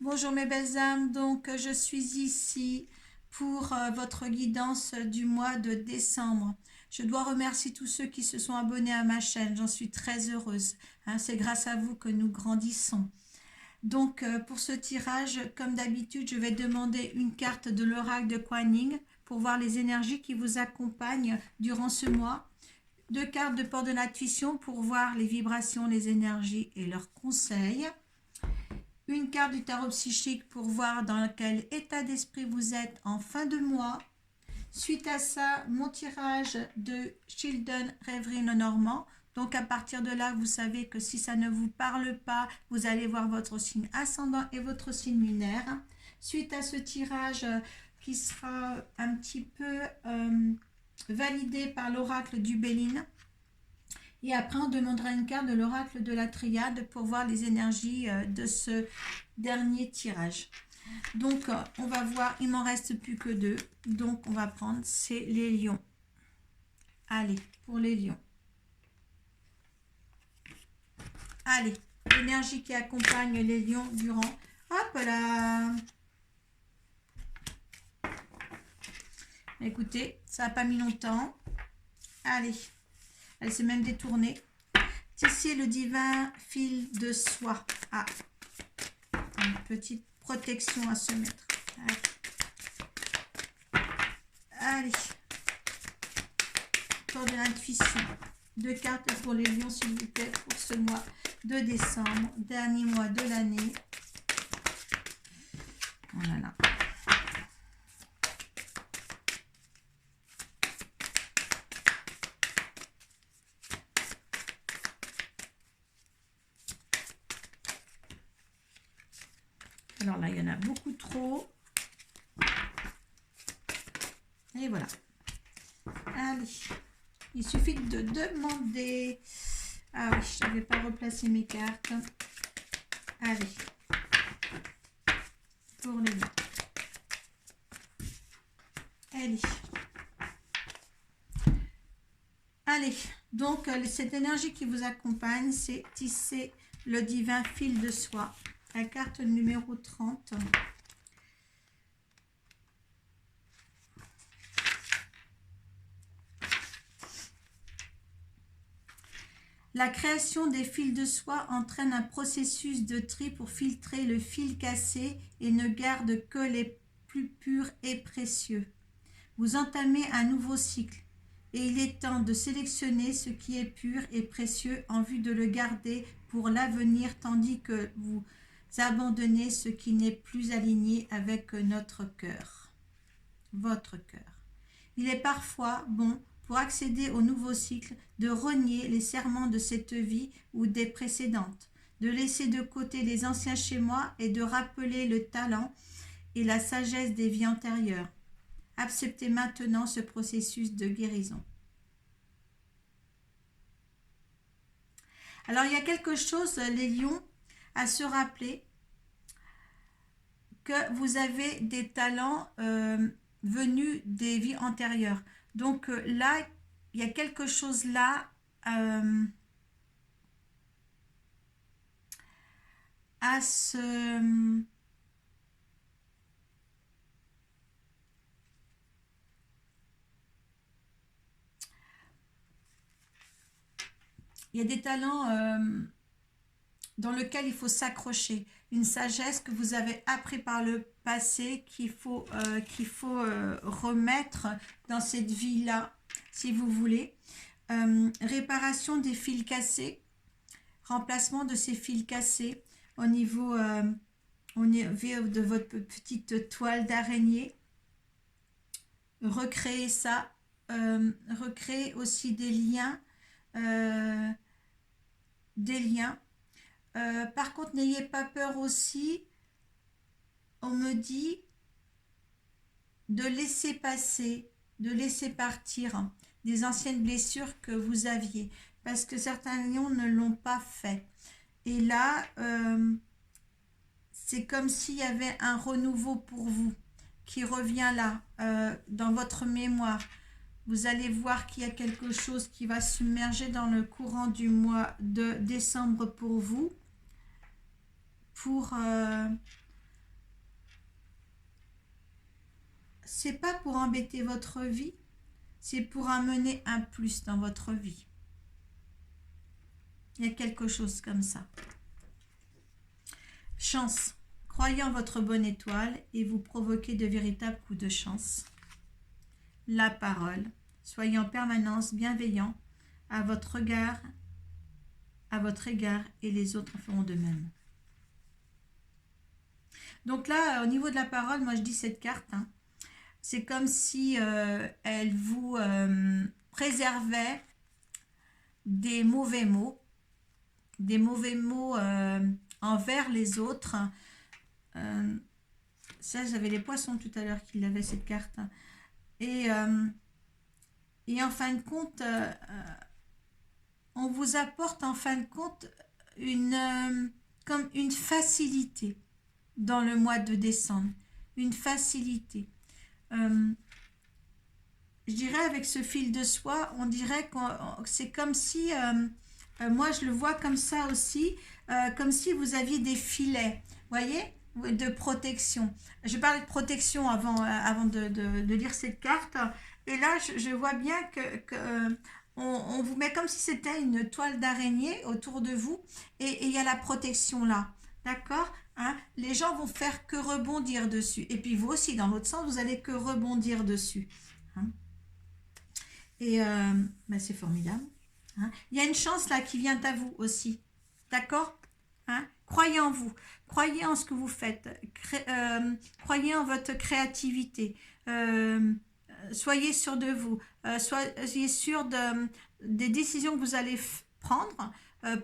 Bonjour mes belles âmes, donc je suis ici pour votre guidance du mois de décembre. Je dois remercier tous ceux qui se sont abonnés à ma chaîne, j'en suis très heureuse. Hein, c'est grâce à vous que nous grandissons. Donc pour ce tirage, comme d'habitude, je vais demander une carte de l'oracle de Kuan Yin pour voir les énergies qui vous accompagnent durant ce mois. Deux cartes de port de l'intuition pour voir les vibrations, les énergies et leurs conseils. Une carte du tarot psychique pour voir dans quel état d'esprit vous êtes en fin de mois. Suite à ça, mon tirage de Children Rêverie Normand. Donc à partir de là, vous savez que si ça ne vous parle pas, vous allez voir votre signe ascendant et votre signe lunaire. Suite à ce tirage qui sera un petit peu validé par l'oracle du Béline. Et après, on demandera une carte de l'oracle de la triade pour voir les énergies de ce dernier tirage. Donc, on va voir, il m'en reste plus que deux. Donc, on va prendre, c'est les lions. Allez, pour les lions. Allez, l'énergie qui accompagne les lions durant... Hop là! Écoutez, ça n'a pas mis longtemps. Allez, elle s'est même détournée. Tisser le divin fil de soie. Ah, une petite protection à se mettre. Allez. Pour de l'intuition. Deux cartes pour les lions, s'il vous plaît, pour ce mois de décembre, dernier mois de l'année. Voilà. Alors là, il y en a beaucoup trop. Et voilà. Allez. Il suffit de demander. Ah oui, je n'avais pas replacé mes cartes. Allez. Pour les lions. Allez. Allez. Donc, cette énergie qui vous accompagne, c'est tisser le divin fil de soie. La carte numéro 30. La création des fils de soie entraîne un processus de tri pour filtrer le fil cassé et ne garde que les plus purs et précieux. Vous entamez un nouveau cycle et il est temps de sélectionner ce qui est pur et précieux en vue de le garder pour l'avenir tandis que vous abandonnez ce qui n'est plus aligné avec notre cœur, votre cœur. Il est parfois bon pour accéder au nouveau cycle, de renier les serments de cette vie ou des précédentes, de laisser de côté les anciens schémas et de rappeler le talent et la sagesse des vies antérieures. Acceptez maintenant ce processus de guérison. Alors, il y a quelque chose, les lions, à se rappeler que vous avez des talents venus des vies antérieures. Donc là, il y a quelque chose là à se... Il y a des talents dans lesquels il faut s'accrocher. Une sagesse que vous avez appris par le passé qu'il faut remettre dans cette vie-là, si vous voulez. Réparation des fils cassés, remplacement de ces fils cassés au niveau de votre petite toile d'araignée. Recréer ça, recréer aussi des liens. Par contre, n'ayez pas peur aussi, on me dit, de laisser passer, de laisser partir des anciennes blessures que vous aviez, parce que certains lions ne l'ont pas fait. Et là, c'est comme s'il y avait un renouveau pour vous qui revient là, dans votre mémoire. Vous allez voir qu'il y a quelque chose qui va submerger dans le courant du mois de décembre pour vous, pour c'est pas pour embêter votre vie, c'est pour amener un plus dans votre vie. Il y a quelque chose comme ça. Chance. Croyez en votre bonne étoile et vous provoquez de véritables coups de chance. La parole. Soyez en permanence bienveillant à votre égard et les autres feront de même. Donc là, au niveau de la parole, moi je dis cette carte, hein, c'est comme si elle vous préservait des mauvais mots envers les autres. Ça, j'avais les poissons tout à l'heure qui avaient cette carte. Et en fin de compte, on vous apporte en fin de compte comme une facilité dans le mois de décembre. Une facilité. Je dirais avec ce fil de soie, on dirait que c'est comme si, moi je le vois comme ça aussi, comme si vous aviez des filets, voyez, de protection. Je parlais de protection avant de lire cette carte, et là je vois bien que on vous met comme si c'était une toile d'araignée autour de vous, et il y a la protection là, d'accord, hein? Les gens vont faire que rebondir dessus, et puis vous aussi dans l'autre sens, vous allez que rebondir dessus, hein? Et c'est formidable, hein? Il y a une chance là qui vient à vous aussi, d'accord, hein? Croyez en vous, croyez en ce que vous faites, croyez en votre créativité, soyez sûr de vous, soyez sûr des décisions que vous allez prendre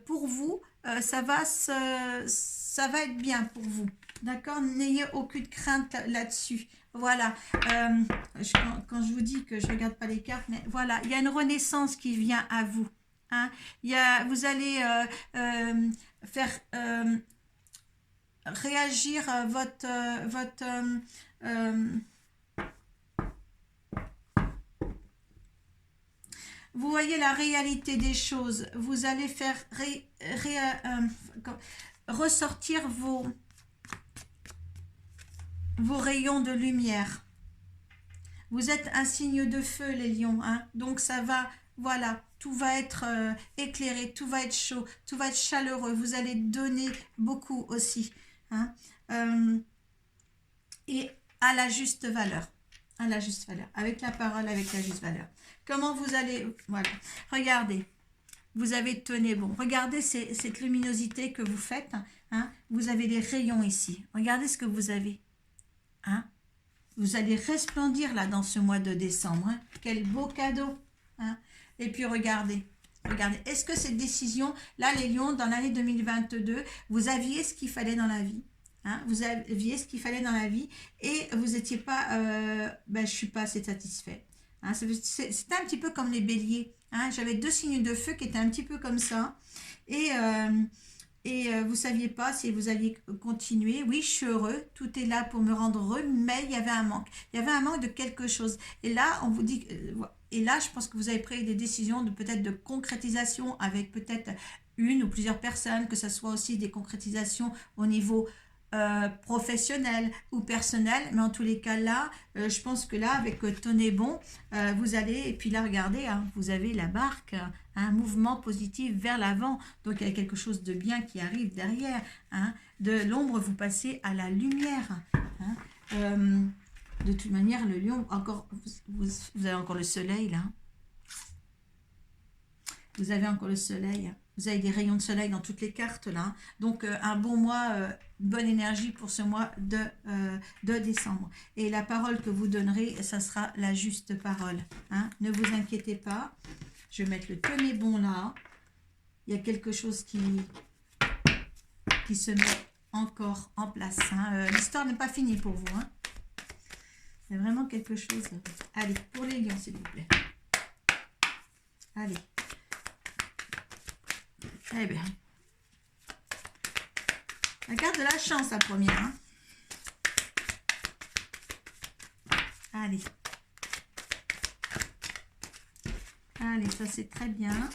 pour vous, ça va être bien pour vous, d'accord, n'ayez aucune crainte là-dessus. Voilà, quand je vous dis que je ne regarde pas les cartes, mais voilà, il y a une renaissance qui vient à vous, hein. Vous allez faire réagir vous voyez la réalité des choses, vous allez faire ressortir vos rayons de lumière. Vous êtes un signe de feu, les lions, hein? Donc ça va, voilà, tout va être éclairé, tout va être chaud, tout va être chaleureux, vous allez donner beaucoup aussi, hein? Et à la juste valeur, avec la parole, avec la juste valeur. Comment vous allez, voilà, regardez, vous avez tenu bon, regardez cette luminosité que vous faites, hein? Vous avez des rayons ici, regardez ce que vous avez, hein? Vous allez resplendir là dans ce mois de décembre, hein? Quel beau cadeau, hein? Et puis regardez, est-ce que cette décision, là les lions, dans l'année 2022, vous aviez ce qu'il fallait dans la vie, hein? Vous aviez ce qu'il fallait dans la vie et vous n'étiez pas, je ne suis pas assez satisfait, hein? C'était un petit peu comme les béliers, hein? J'avais 2 signes de feu qui étaient un petit peu comme ça, et vous ne saviez pas si vous alliez continuer. Oui, je suis heureux, tout est là pour me rendre heureux, mais il y avait un manque. Il y avait un manque de quelque chose. Et là, on vous dit, et là, je pense que vous avez pris des décisions peut-être de concrétisation avec peut-être une ou plusieurs personnes, que ce soit aussi des concrétisations au niveau professionnel ou personnel, mais en tous les cas là, je pense que là avec Tenez bon, vous allez, et puis là regardez, hein, vous avez la barque, un mouvement positif vers l'avant, donc il y a quelque chose de bien qui arrive derrière, hein. De l'ombre vous passez à la lumière, hein. De toute manière le lion, encore vous avez encore le soleil là, vous avez encore le soleil, vous avez des rayons de soleil dans toutes les cartes là, donc un bon mois, bonne énergie pour ce mois de décembre. Et la parole que vous donnerez, ça sera la juste parole, hein. Ne vous inquiétez pas, je vais mettre le tenez bon là, il y a quelque chose qui se met encore en place, hein. L'histoire n'est pas finie pour vous, hein. Il y a vraiment quelque chose. Allez, pour les lions s'il vous plaît, allez. Eh bien, la carte de la chance, la première, hein. Allez. Allez, ça c'est très bien.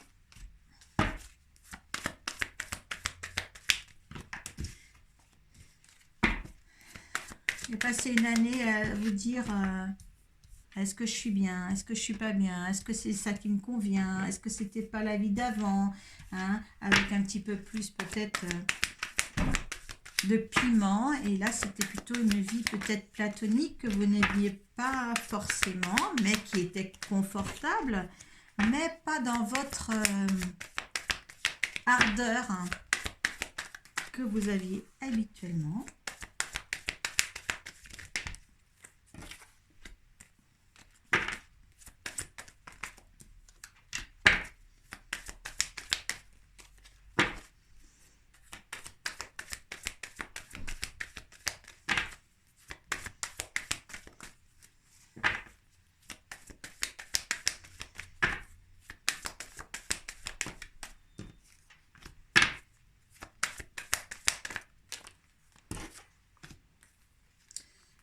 Et passer une année à vous dire est-ce que je suis bien, est-ce que je suis pas bien, est-ce que c'est ça qui me convient, est-ce que c'était pas la vie d'avant, hein, avec un petit peu plus peut-être de piment. Et là, c'était plutôt une vie peut-être platonique que vous n'aimiez pas forcément, mais qui était confortable, mais pas dans votre ardeur hein, que vous aviez habituellement.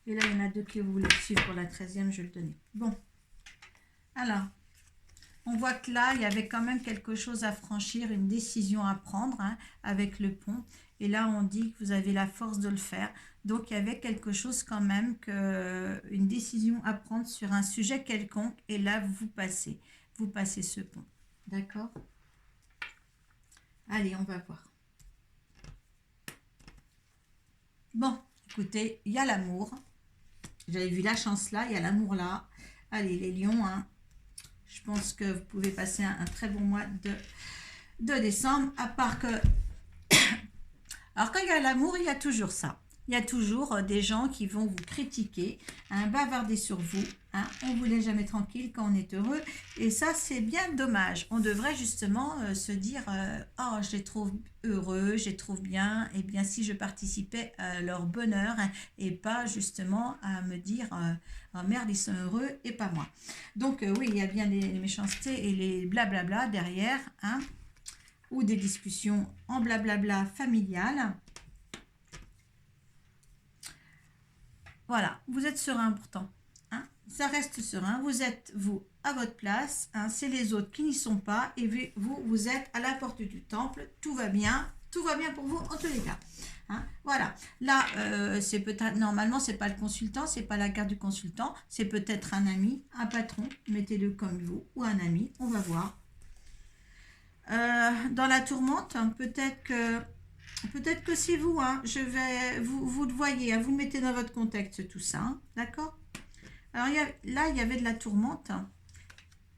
Et là, il y en a deux que vous voulez suivre pour la 13e, je vais le donner. Bon, alors, on voit que là, il y avait quand même quelque chose à franchir, une décision à prendre hein, avec le pont. Et là, on dit que vous avez la force de le faire. Donc, il y avait quelque chose quand même, une décision à prendre sur un sujet quelconque. Et là, vous passez ce pont. D'accord? Allez, on va voir. Bon, écoutez, il y a l'amour. J'avais vu la chance là, il y a l'amour là. Allez, les lions, hein, je pense que vous pouvez passer un très bon mois de décembre, à part que... Alors, quand il y a l'amour, il y a toujours ça. Il y a toujours des gens qui vont vous critiquer, hein, bavarder sur vous. Hein, on ne vous laisse jamais tranquille quand on est heureux. Et ça, c'est bien dommage. On devrait justement se dire oh, je les trouve heureux, je les trouve bien. Et bien, si je participais à leur bonheur hein, et pas justement à me dire oh, merde, ils sont heureux et pas moi. Donc, oui, il y a bien les méchancetés et les blablabla derrière. Hein, ou des discussions en blablabla familiales. Voilà, vous êtes serein pourtant. Hein, ça reste serein. Vous êtes, vous, à votre place. Hein, c'est les autres qui n'y sont pas. Et vous, vous êtes à la porte du temple. Tout va bien. Tout va bien pour vous en tous les cas. Hein, voilà. Là, c'est peut-être, normalement, c'est pas le consultant. C'est pas la carte du consultant. C'est peut-être un ami, un patron. Mettez-le comme vous. Ou un ami. On va voir. Dans la tourmente, peut-être que c'est vous, hein, vous le voyez, hein, vous le mettez dans votre contexte tout ça, hein, d'accord? Alors là, il y avait de la tourmente, hein,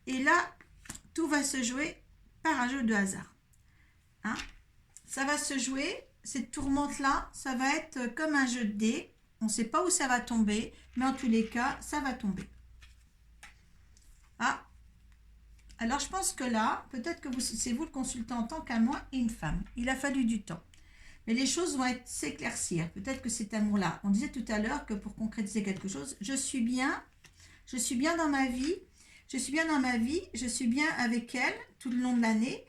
et là, tout va se jouer par un jeu de hasard. Hein. Ça va se jouer, cette tourmente-là, ça va être comme un jeu de dés, on ne sait pas où ça va tomber, mais en tous les cas, ça va tomber. Ah, alors, je pense que là, peut-être que c'est vous le consultant en tant qu'un moi et une femme. Il a fallu du temps. Mais les choses vont s'éclaircir. Peut-être que cet amour-là, on disait tout à l'heure que pour concrétiser quelque chose, je suis bien dans ma vie, je suis bien avec elle tout le long de l'année.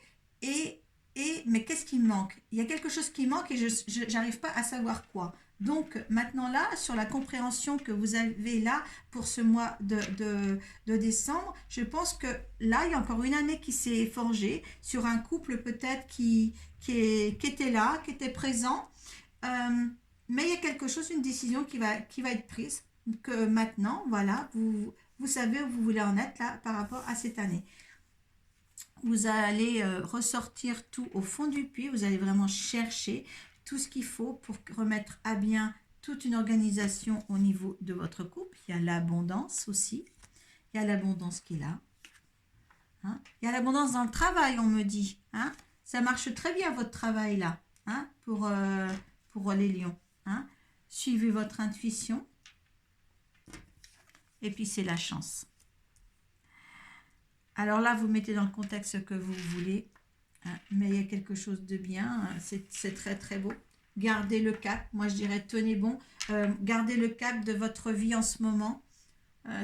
Mais qu'est-ce qui me manque? Il y a quelque chose qui manque et je n'arrive pas à savoir quoi. Donc maintenant là, sur la compréhension que vous avez là pour ce mois de décembre, je pense que là, il y a encore une année qui s'est forgée sur un couple peut-être qui était là, qui était présent. Mais il y a quelque chose, une décision qui va être prise, que maintenant, voilà, vous savez où vous voulez en être là par rapport à cette année. Vous allez ressortir tout au fond du puits, vous allez vraiment chercher tout ce qu'il faut pour remettre à bien toute une organisation au niveau de votre couple. Il y a l'abondance aussi. Il y a l'abondance qui est là. Hein? Il y a l'abondance dans le travail, on me dit. Hein? Ça marche très bien, votre travail là, hein? pour les lions. Hein? Suivez votre intuition. Et puis, c'est la chance. Alors là, vous mettez dans le contexte que vous voulez. Hein, mais il y a quelque chose de bien, c'est très très beau. Gardez le cap, moi je dirais tenez bon, gardez le cap de votre vie en ce moment,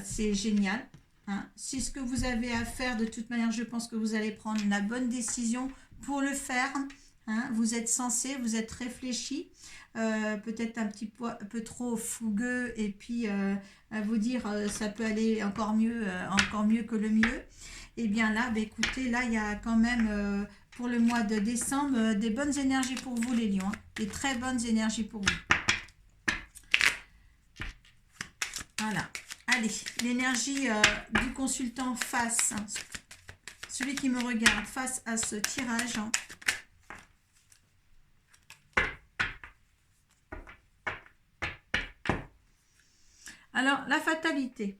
c'est génial. Hein. Si ce que vous avez à faire, de toute manière, je pense que vous allez prendre la bonne décision pour le faire. Hein. Vous êtes sensé, vous êtes réfléchi, peut-être un peu trop fougueux et puis à vous dire ça peut aller encore mieux que le mieux. Et bien là, bah, écoutez, là il y a quand même pour le mois de décembre des bonnes énergies pour vous les lions, hein, des très bonnes énergies pour vous. Voilà. Allez, l'énergie du consultant face, celui qui me regarde face à ce tirage. Alors, la fatalité.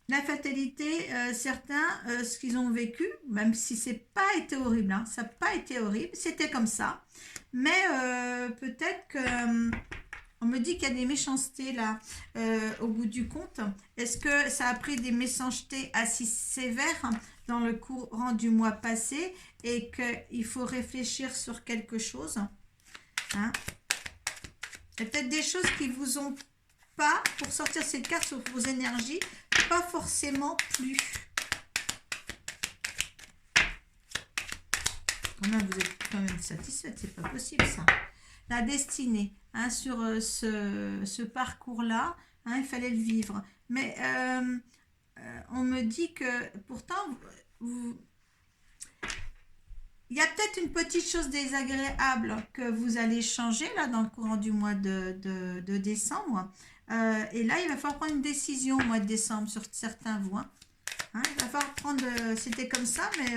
La fatalité, certains, ce qu'ils ont vécu, même si c'est pas été horrible, hein, ça n'a pas été horrible, c'était comme ça. Mais peut-être que on me dit qu'il y a des méchancetés là, au bout du compte. Est-ce que ça a pris des méchancetés assez sévères dans le courant du mois passé et qu'il faut réfléchir sur quelque chose, hein? Il y a peut-être des choses qui vous ont pas, pour sortir cette carte sur vos énergies, pas forcément plu. Quand même, vous êtes quand même satisfaite, c'est pas possible ça. La destinée, hein, sur ce parcours-là, hein, il fallait le vivre. Mais on me dit que pourtant, il y a peut-être une petite chose désagréable que vous allez changer là dans le courant du mois de décembre. Et là, il va falloir prendre une décision au mois de décembre sur certains voies. Hein, il va falloir prendre... C'était comme ça, mais...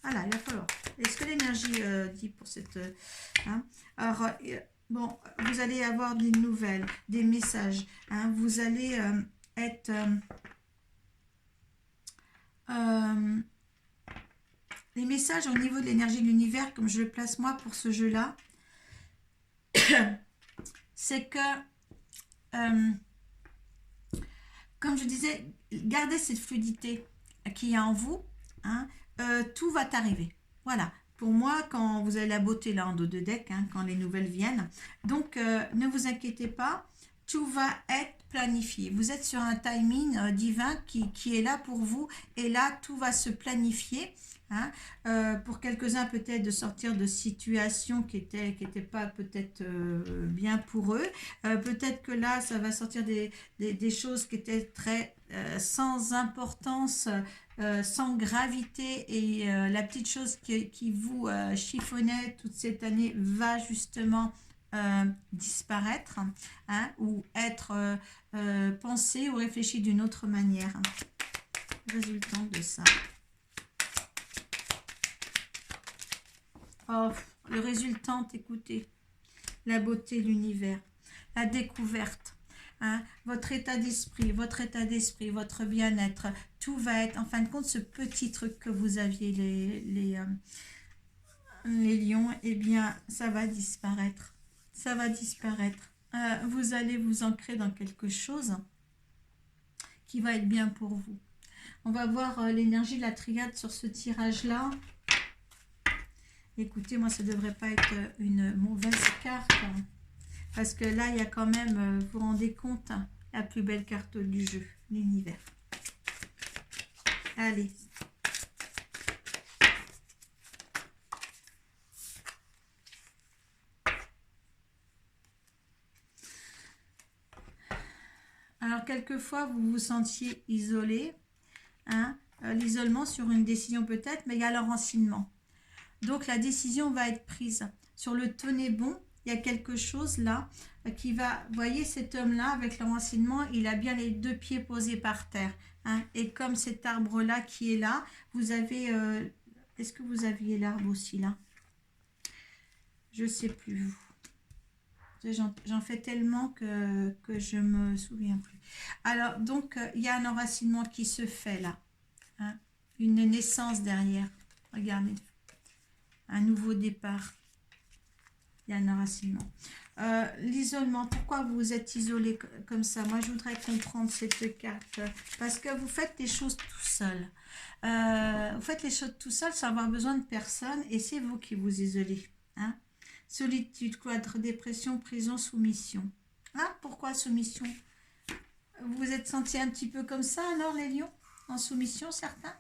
voilà, il va falloir. Est-ce que l'énergie dit pour cette... hein, alors, bon, vous allez avoir des nouvelles, des messages. Hein, vous allez être... les messages au niveau de l'énergie de l'univers, comme je le place moi pour ce jeu-là, c'est que, comme je disais, gardez cette fluidité qu'il y a en vous, hein, tout va t'arriver. Voilà. Pour moi, quand vous avez la beauté là en dos de deck, hein, quand les nouvelles viennent, donc ne vous inquiétez pas, tout va être planifié. Vous êtes sur un timing divin qui est là pour vous et là, tout va se planifier. Hein, pour quelques-uns peut-être de sortir de situations qui étaient pas peut-être bien pour eux. Peut-être que là, ça va sortir des choses qui étaient très sans importance, sans gravité et la petite chose qui vous chiffonnait toute cette année va justement disparaître, hein, ou être pensée ou réfléchie d'une autre manière. Résultant de ça. Oh, le résultant, écoutez, la beauté, l'univers, la découverte, hein, votre état d'esprit, votre bien-être, tout va être, en fin de compte, ce petit truc que vous aviez, les lions, eh bien, ça va disparaître. Ça va disparaître. Vous allez vous ancrer dans quelque chose qui va être bien pour vous. On va voir l'énergie de la triade sur ce tirage-là. Écoutez, moi, ça ne devrait pas être une mauvaise carte. Hein, parce que là, il y a quand même, vous vous rendez compte, hein, la plus belle carte du jeu, l'univers. Allez. Alors, quelquefois, vous vous sentiez isolé. Hein, l'isolement sur une décision peut-être, mais il y a le renseignement. Donc, la décision va être prise. Sur le tenez bon, il y a quelque chose là qui va... Vous voyez, cet homme-là, avec le renseignement, il a bien les deux pieds posés par terre. Hein, et comme cet arbre-là qui est là, vous avez... Est-ce que vous aviez l'arbre aussi là? Je ne sais plus. J'en fais tellement que je me souviens plus. Alors, donc, il y a un enracinement qui se fait là. Hein, une naissance derrière. Regardez. Un nouveau départ. Il y a un enracinement. L'isolement, pourquoi vous êtes isolé comme ça? Moi, je voudrais comprendre cette carte. Parce que vous faites les choses tout seul. Vous faites les choses tout seul sans avoir besoin de personne et c'est vous qui vous isolez. Hein? Solitude, cloître, dépression, prison, soumission. Ah, pourquoi soumission? Vous vous êtes senti un petit peu comme ça alors, les lions? En soumission, certains?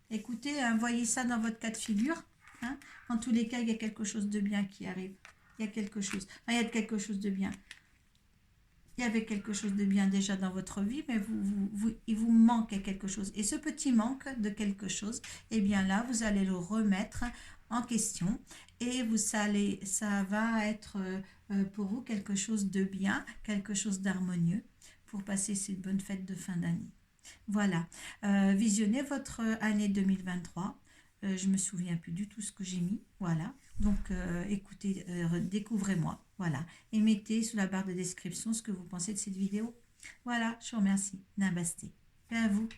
Écoutez, voyez ça dans votre cas de figure. Hein, en tous les cas, il y a quelque chose de bien qui arrive. Il y a quelque chose. Enfin, il y a quelque chose de bien. Il y avait quelque chose de bien déjà dans votre vie, mais il vous manque quelque chose. Et ce petit manque de quelque chose, eh bien là, vous allez le remettre en question et ça va être pour vous quelque chose de bien, quelque chose d'harmonieux. pour passer ces bonnes fêtes de fin d'année. Voilà, visionnez votre année 2023. Je ne me souviens plus du tout ce que j'ai mis. Voilà, donc écoutez, découvrez-moi. Voilà, et mettez sous la barre de description ce que vous pensez de cette vidéo. Voilà, je vous remercie. Namaste. Et à vous.